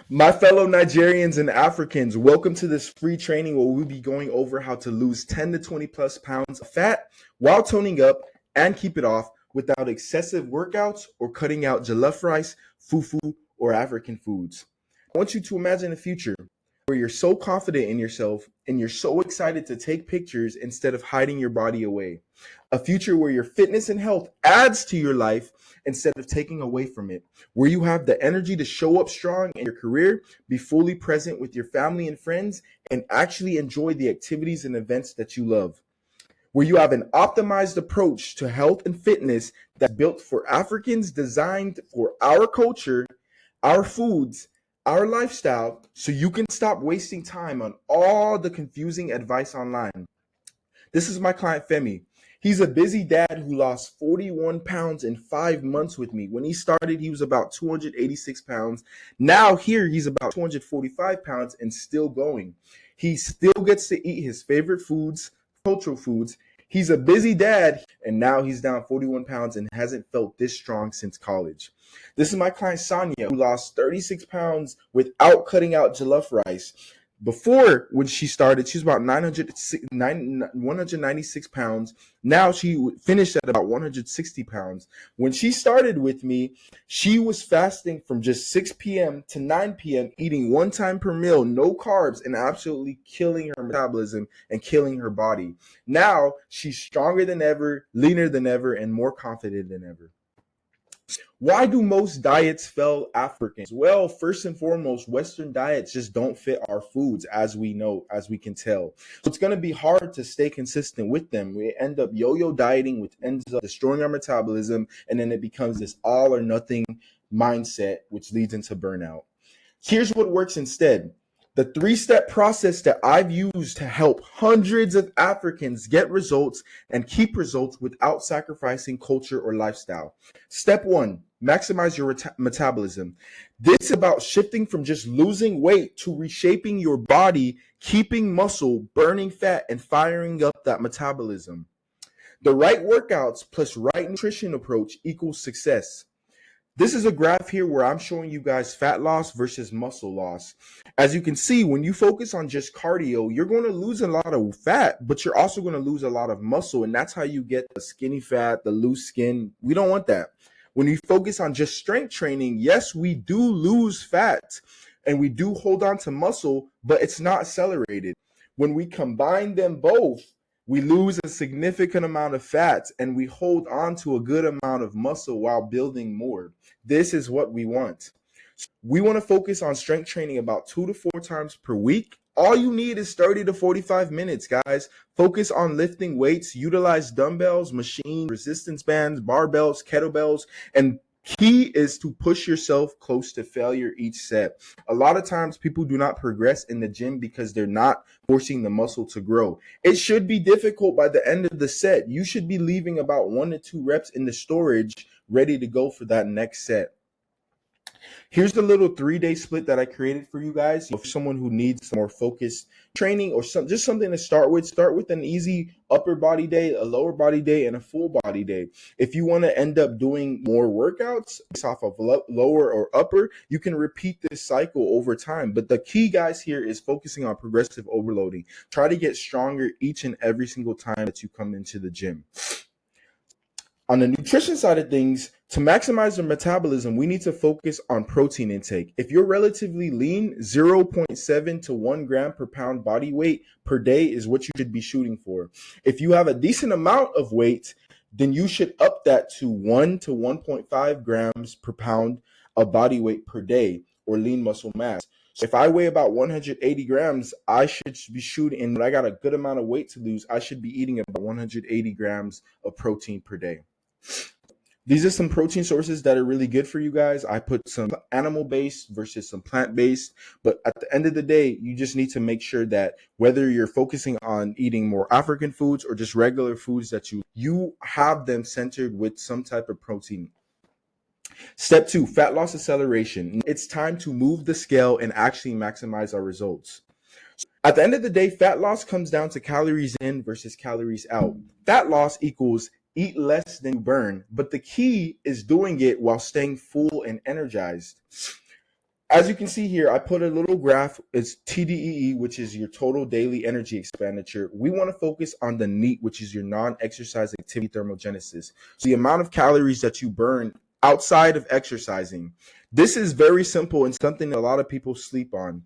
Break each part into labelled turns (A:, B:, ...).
A: My fellow Nigerians and Africans, welcome to this free training where we'll be going over how to lose 10 to 20 plus pounds of fat while toning up and keep it off without excessive workouts or cutting out jollof rice, fufu, or African foods. I want you to imagine a future where you're so confident in yourself and you're so excited to take pictures instead of hiding your body away. A future where your fitness and health adds to your life instead of taking away from it, where you have the energy to show up strong in your career, be fully present with your family and friends, and actually enjoy the activities and events that you love. Where you have an optimized approach to health and fitness that's built for Africans, designed for our culture, our foods, our lifestyle, so you can stop wasting time on all the confusing advice online. This is my client Femi. He's a busy dad who lost 41 pounds in 5 months with me. When he started, he was about 286 pounds. Now here he's about 245 pounds and still going. He still gets to eat his favorite foods, cultural foods. He's a busy dad, and now he's down 41 pounds and hasn't felt this strong since college. This is my client Sonia, who lost 36 pounds without cutting out jollof rice. Before, when she started, she was about 196 pounds. Now she finished at about 160 pounds. When she started with me, she was fasting from just 6 p.m. to 9 p.m., eating one time per meal, no carbs, and absolutely killing her metabolism and killing her body. Now she's stronger than ever, leaner than ever, and more confident than ever. Why do most diets fail Africans? Well, first and foremost, Western diets just don't fit our foods, as we know, as we can tell. So it's going to be hard to stay consistent with them. We end up yo-yo dieting, which ends up destroying our metabolism, and then it becomes this all or nothing mindset, which leads into burnout. Here's what works instead. The 3-step process that I've used to help hundreds of Africans get results and keep results without sacrificing culture or lifestyle. Step 1, maximize your metabolism. This is about shifting from just losing weight to reshaping your body, keeping muscle, burning fat, and firing up that metabolism. The right workouts plus right nutrition approach equals success. This is a graph here where I'm showing you guys fat loss versus muscle loss. As you can see, when you focus on just cardio, you're going to lose a lot of fat, but you're also going to lose a lot of muscle. And that's how you get the skinny fat, the loose skin. We don't want that. When you focus on just strength training, yes, we do lose fat and we do hold on to muscle, but it's not accelerated. When we combine them both, we lose a significant amount of fat and we hold on to a good amount of muscle while building more. This is what we want. We want to focus on strength training about 2 to 4 times per week. All you need is 30 to 45 minutes, guys. Focus on lifting weights, utilize dumbbells, machines, resistance bands, barbells, kettlebells, and key is to push yourself close to failure each set. A lot of times people do not progress in the gym because they're not forcing the muscle to grow. It should be difficult by the end of the set. You should be leaving about 1 to 2 reps in the storage ready to go for that next set. Here's the little 3-day split that I created for you guys. For someone who needs some more focused training or just something to start with an easy upper body day, a lower body day, and a full body day. If you want to end up doing more workouts based off of lower or upper, you can repeat this cycle over time. But the key, guys, here is focusing on progressive overloading. Try to get stronger each and every single time that you come into the gym. On the nutrition side of things, to maximize your metabolism, we need to focus on protein intake. If you're relatively lean, 0.7 to 1 gram per pound body weight per day is what you should be shooting for. If you have a decent amount of weight, then you should up that to 1 to 1.5 grams per pound of body weight per day or lean muscle mass. So if I weigh about 180 grams, I should be shooting, and I got a good amount of weight to lose, I should be eating about 180 grams of protein per day. These are some protein sources that are really good for you guys. I put some animal-based versus some plant-based, but at the end of the day, you just need to make sure that whether you're focusing on eating more African foods or just regular foods that you have them centered with some type of protein. Step 2, fat loss acceleration. It's time to move the scale and actually maximize our results. At the end of the day, fat loss comes down to calories in versus calories out. Fat loss equals eat less than you burn, but the key is doing it while staying full and energized. As you can see here, I put a little graph. It's TDEE, which is your total daily energy expenditure. We want to focus on the NEAT, which is your non-exercise activity thermogenesis. So the amount of calories that you burn outside of exercising. This is very simple and something that a lot of people sleep on.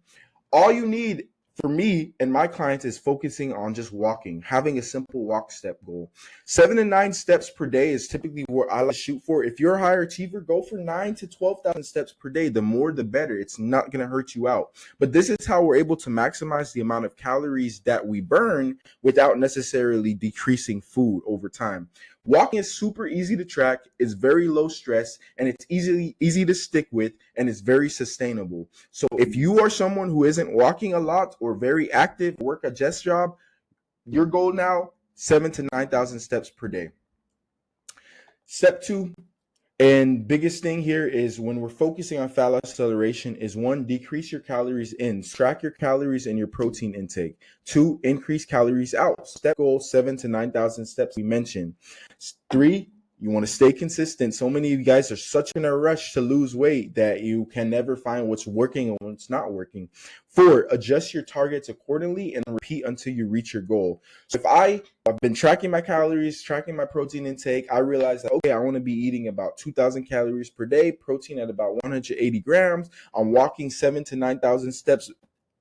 A: All you need for me and my clients is focusing on just walking, having a simple walk step goal. 7 to 9 steps per day is typically what I like to shoot for. If you're a higher achiever, go for 9 to 12,000 steps per day. The more, the better. It's not going to hurt you out. But this is how we're able to maximize the amount of calories that we burn without necessarily decreasing food over time. Walking is super easy to track, it's very low stress, and it's easy to stick with, and it's very sustainable. So if you are someone who isn't walking a lot or very active, work a desk job, your goal now, 7 to 9,000 steps per day. Step 2, and biggest thing here is when we're focusing on fat loss acceleration is 1, decrease your calories in. Track your calories and your protein intake. 2, increase calories out. Step goal, 7 to 9,000 steps we mentioned. 3, you want to stay consistent. So many of you guys are such in a rush to lose weight that you can never find what's working and what's not working. 4, adjust your targets accordingly and repeat until you reach your goal. So if I've been tracking my calories, tracking my protein intake, I realized that, okay, I want to be eating about 2,000 calories per day, protein at about 180 grams. I'm walking 7 to 9,000 steps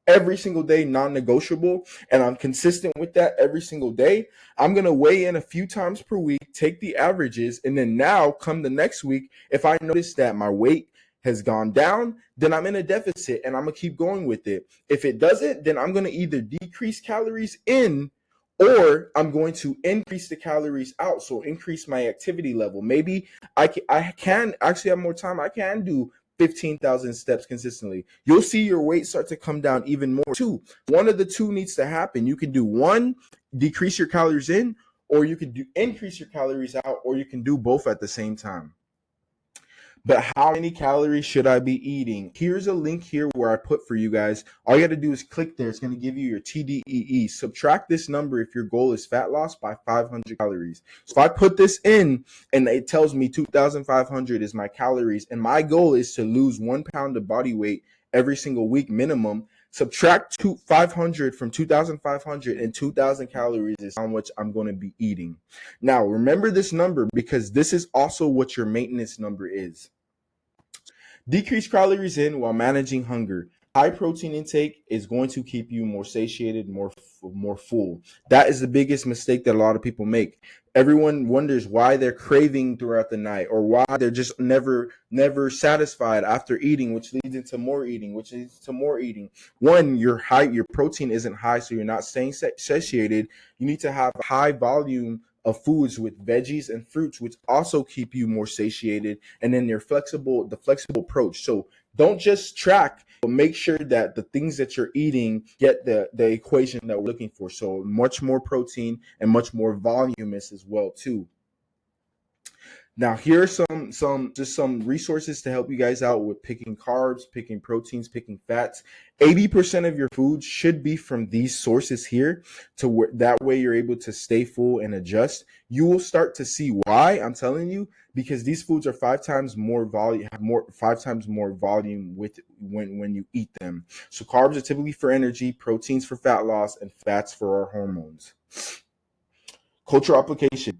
A: every single day, non-negotiable, and I'm consistent with that every single day. I'm going to weigh in a few times per week, take the averages, and then now come the next week, if I notice that my weight has gone down, then I'm in a deficit and I'm going to keep going with it. If it doesn't, then I'm going to either decrease calories in or I'm going to increase the calories out. So increase my activity level. Maybe I can actually have more time. I can do 15,000 steps consistently. You'll see your weight start to come down even more too. One of the two needs to happen. You can do one, decrease your calories in, or you can do increase your calories out, or you can do both at the same time. But how many calories should I be eating? Here's a link here where I put for you guys. All you got to do is click there. It's going to give you your TDEE. Subtract this number if your goal is fat loss by 500 calories. So if I put this in and it tells me 2,500 is my calories and my goal is to lose 1 pound of body weight every single week minimum, subtract 500 from 2,500 and 2,000 calories is how much I'm going to be eating. Now, remember this number because this is also what your maintenance number is. Decrease calories in while managing hunger. High protein intake is going to keep you more satiated, more full. That is the biggest mistake that a lot of people make. Everyone wonders why they're craving throughout the night or why they're just never satisfied after eating, which leads into more eating, which leads to more eating. One, your protein isn't high, so you're not staying satiated. You need to have high volume of foods with veggies and fruits, which also keep you more satiated. And then the flexible approach. So don't just track, but make sure that the things that you're eating get the equation that we're looking for. So much more protein and much more voluminous as well too. Now, here are some resources to help you guys out with picking carbs, picking proteins, picking fats. 80% of your food should be from these sources here that way you're able to stay full and adjust. You will start to see why, I'm telling you, because these foods are 5 times more volume, with when you eat them. So carbs are typically for energy, proteins for fat loss, and fats for our hormones. Cultural application.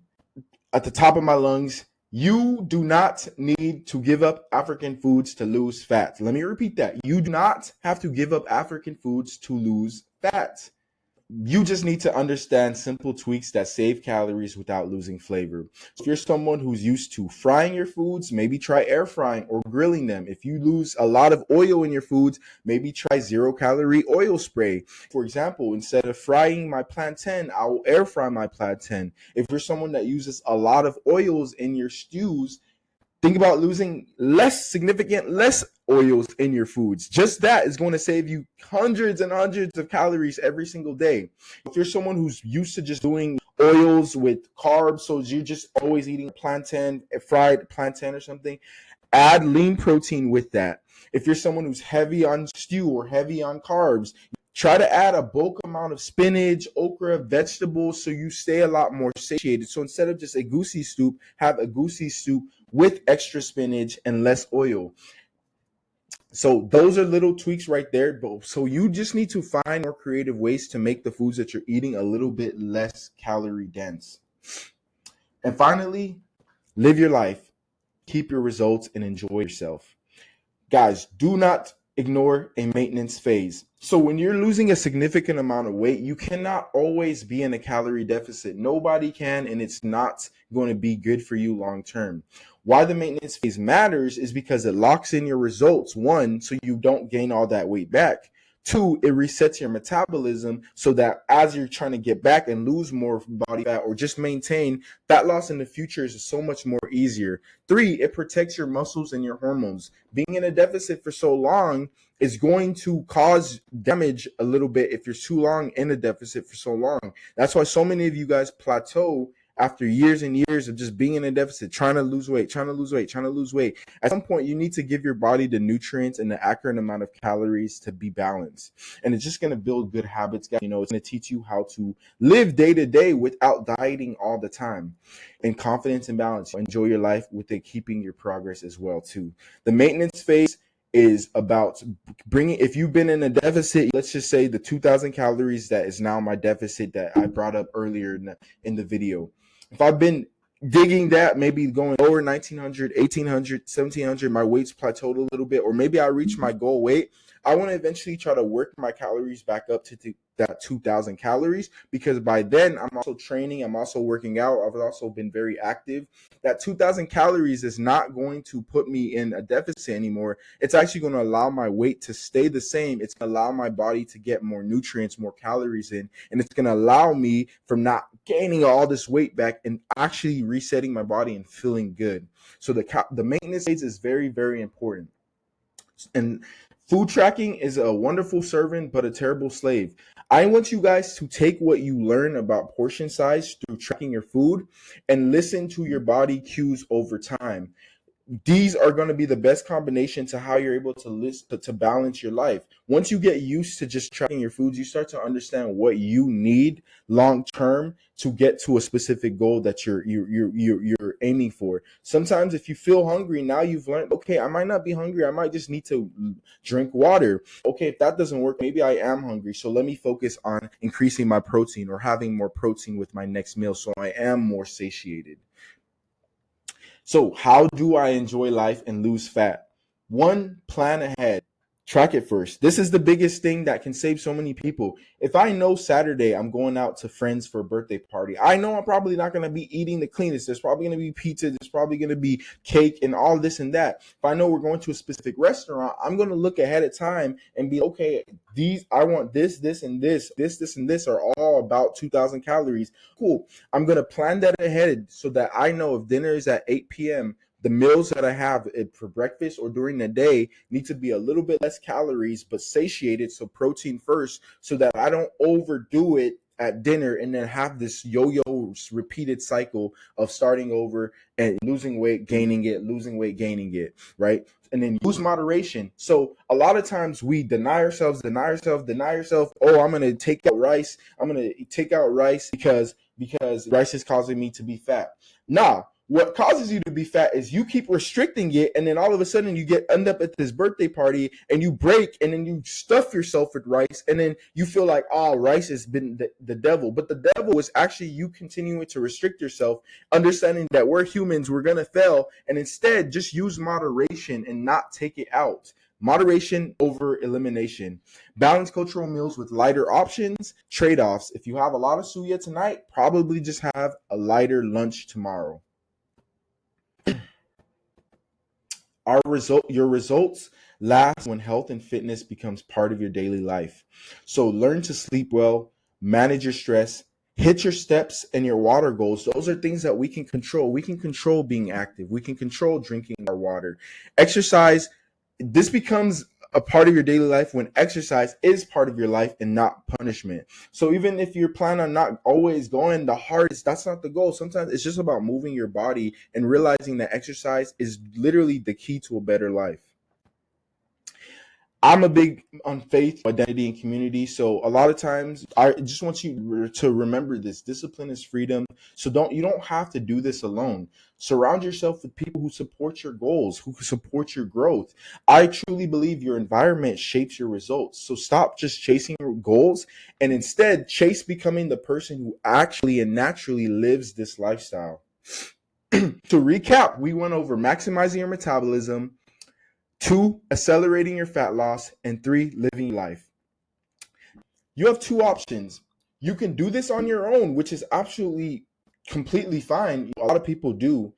A: At the top of my lungs, you do not need to give up African foods to lose fat. Let me repeat that. You do not have to give up African foods to lose fat. You just need to understand simple tweaks that save calories without losing flavor. So if you're someone who's used to frying your foods, maybe try air frying or grilling them. If you lose a lot of oil in your foods, maybe try 0-calorie oil spray. For example, instead of frying my plantain, I will air fry my plantain. If you're someone that uses a lot of oils in your stews, think about losing less oils in your foods. Just that is going to save you hundreds and hundreds of calories every single day. If you're someone who's used to just doing oils with carbs, so you're just always eating fried plantain or something, add lean protein with that. If you're someone who's heavy on stew or heavy on carbs, try to add a bulk amount of spinach, okra, vegetables so you stay a lot more satiated. So instead of just a goosey soup, have a goosey soup with extra spinach and less oil. So those are little tweaks right there. So you just need to find more creative ways to make the foods that you're eating a little bit less calorie dense. And finally, live your life, keep your results, and enjoy yourself. Guys, do not ignore a maintenance phase. So when you're losing a significant amount of weight, you cannot always be in a calorie deficit. Nobody can, and it's not going to be good for you long term. Why the maintenance phase matters is because it locks in your results. One, so you don't gain all that weight back. Two, it resets your metabolism so that as you're trying to get back and lose more body fat or just maintain, fat loss in the future is so much more easier. Three, it protects your muscles and your hormones. Being in a deficit for so long is going to cause damage a little bit if you're too long in a deficit for so long. That's why so many of you guys plateau after years and years of just being in a deficit, trying to lose weight, trying to lose weight, trying to lose weight. At some point, you need to give your body the nutrients and the accurate amount of calories to be balanced. And it's just going to build good habits, guys. You know, it's going to teach you how to live day to day without dieting all the time. And confidence and balance. Enjoy your life with it, keeping your progress as well, too. The maintenance phase is about bringing, if you've been in a deficit, let's just say the 2,000 calories that is now my deficit that I brought up earlier in the video. If I've been digging that, maybe going over 1,900, 1,800, 1,700, my weight's plateaued a little bit, or maybe I reach my goal weight, I want to eventually try to work my calories back up to that 2,000 calories, because by then I'm also training, I'm also working out, I've also been very active. That 2,000 calories is not going to put me in a deficit anymore. It's actually going to allow my weight to stay the same. It's going to allow my body to get more nutrients, more calories in, and it's going to allow me from not gaining all this weight back and actually resetting my body and feeling good. So the maintenance phase is very, very important. And food tracking is a wonderful servant, but a terrible slave. I want you guys to take what you learn about portion size through tracking your food and listen to your body cues over time. These are going to be the best combination to how you're able to to balance your life. Once you get used to just tracking your foods, you start to understand what you need long term to get to a specific goal that you're aiming for. Sometimes if you feel hungry, now you've learned, okay, I might not be hungry, I might just need to drink water. Okay, if that doesn't work, maybe I am hungry, so let me focus on increasing my protein or having more protein with my next meal so I am more satiated. So how do I enjoy life and lose fat? One, plan ahead. Track it first. This is the biggest thing that can save so many people. If I know Saturday I'm going out to friends for a birthday party, I know I'm probably not going to be eating the cleanest. There's probably going to be pizza. There's probably going to be cake and all this and that. If I know we're going to a specific restaurant, I'm going to look ahead of time and be, okay, I want this, and this, and this are all about 2,000 calories. Cool. I'm going to plan that ahead so that I know if dinner is at 8 p.m., the meals that I have for breakfast or during the day need to be a little bit less calories, but satiated. So protein first, so that I don't overdo it at dinner and then have this yo-yo repeated cycle of starting over and losing weight, gaining it, losing weight, gaining it, right? And then use moderation. So a lot of times we deny ourselves. Oh, I'm going to take out rice. I'm going to take out rice because rice is causing me to be fat. Nah, what causes you to be fat is you keep restricting it, and then all of a sudden you end up at this birthday party and you break, and then you stuff yourself with rice, and then you feel like, oh, rice has been the devil. But the devil is actually you continuing to restrict yourself, understanding that we're humans, we're going to fail, and instead just use moderation and not take it out. Moderation over elimination. Balance cultural meals with lighter options, trade-offs. If you have a lot of suya tonight, probably just have a lighter lunch tomorrow. Your results last when health and fitness becomes part of your daily life. So learn to sleep well, manage your stress, hit your steps and your water goals. Those are things that we can control. We can control being active. We can control drinking our water. Exercise, this becomes a part of your daily life when exercise is part of your life and not punishment. So even if you're planning on not always going the hardest, that's not the goal. Sometimes it's just about moving your body and realizing that exercise is literally the key to a better life. I'm a big on faith, identity, and community. So a lot of times, I just want you to remember this: discipline is freedom. So you don't have to do this alone. Surround yourself with people who support your goals, who support your growth. I truly believe your environment shapes your results. So stop just chasing your goals and instead chase becoming the person who actually and naturally lives this lifestyle. To recap, we went over maximizing your metabolism, 2, accelerating your fat loss, and 3, living life. You have 2 options. You can do this on your own, which is absolutely completely fine. A lot of people do.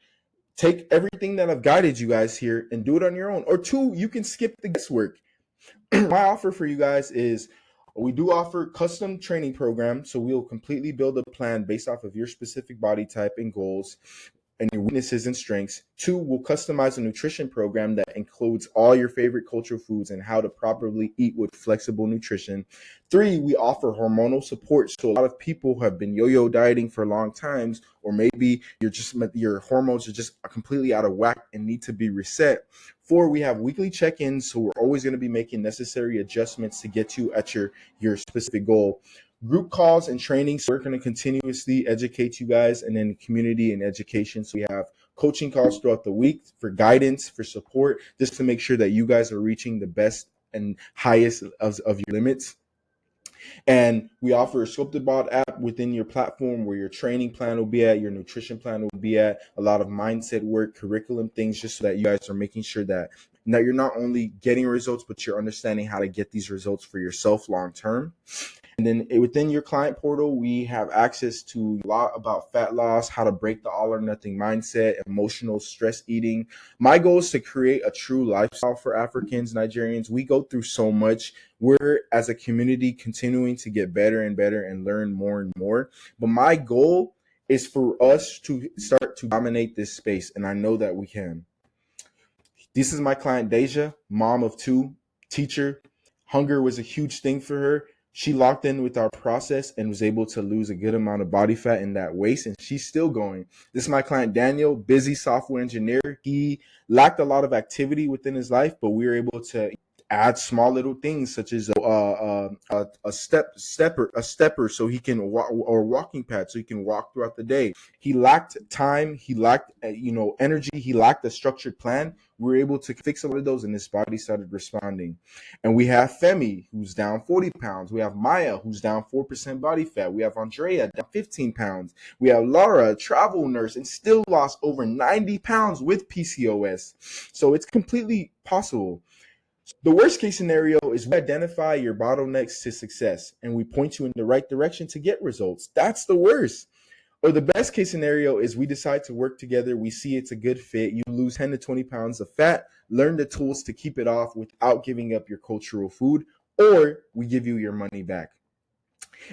A: Take everything that I've guided you guys here and do it on your own. Or 2, you can skip the guesswork. My offer for you guys is we do offer custom training program. So we'll completely build a plan based off of your specific body type and goals and your weaknesses and strengths. 2, we'll customize a nutrition program that includes all your favorite cultural foods and how to properly eat with flexible nutrition. 3, we offer hormonal support. So a lot of people have been yo-yo dieting for long times, or maybe your hormones are just completely out of whack and need to be reset. 4, we have weekly check-ins, so we're always going to be making necessary adjustments to get you at your specific goal. Group calls and trainings, so we're going to continuously educate you guys, and then community and education. So we have coaching calls throughout the week for guidance, for support, just to make sure that you guys are reaching the best and highest of your limits. And we offer a sculpted bot app within your platform where your training plan will be at, your nutrition plan will be at, a lot of mindset work, curriculum things, just so that you guys are making sure that now you're not only getting results, but you're understanding how to get these results for yourself long term. And then within your client portal, we have access to a lot about fat loss, how to break the all or nothing mindset, emotional stress eating. My goal is to create a true lifestyle for Africans, Nigerians. We go through so much. We're, as a community, continuing to get better and better and learn more and more. But my goal is for us to start to dominate this space. And I know that we can. This is my client, Deja, mom of 2, teacher. Hunger was a huge thing for her. She locked in with our process and was able to lose a good amount of body fat in that waist, and she's still going. This is my client, Daniel, busy software engineer. He lacked a lot of activity within his life, but we were able to add small little things such as a stepper so he can walk, or walking pad so he can walk throughout the day. He lacked time, he lacked energy, he lacked a structured plan. We were able to fix a lot of those, and his body started responding. And we have Femi, who's down 40 pounds. We have Maya, who's down 4% body fat. We have Andrea, down 15 pounds. We have Laura, a travel nurse, and still lost over 90 pounds with PCOS. So it's completely possible. The worst case scenario is we identify your bottlenecks to success and we point you in the right direction to get results. That's the worst. Or the best case scenario is we decide to work together. We see it's a good fit. You lose 10 to 20 pounds of fat, learn the tools to keep it off without giving up your cultural food, or we give you your money back.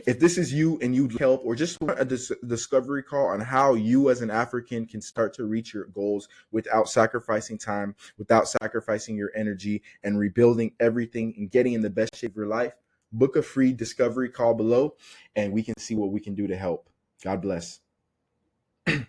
A: If this is you and you need help, or just want a discovery call on how you as an African can start to reach your goals without sacrificing time, without sacrificing your energy, and rebuilding everything and getting in the best shape of your life, book a free discovery call below and we can see what we can do to help. God bless.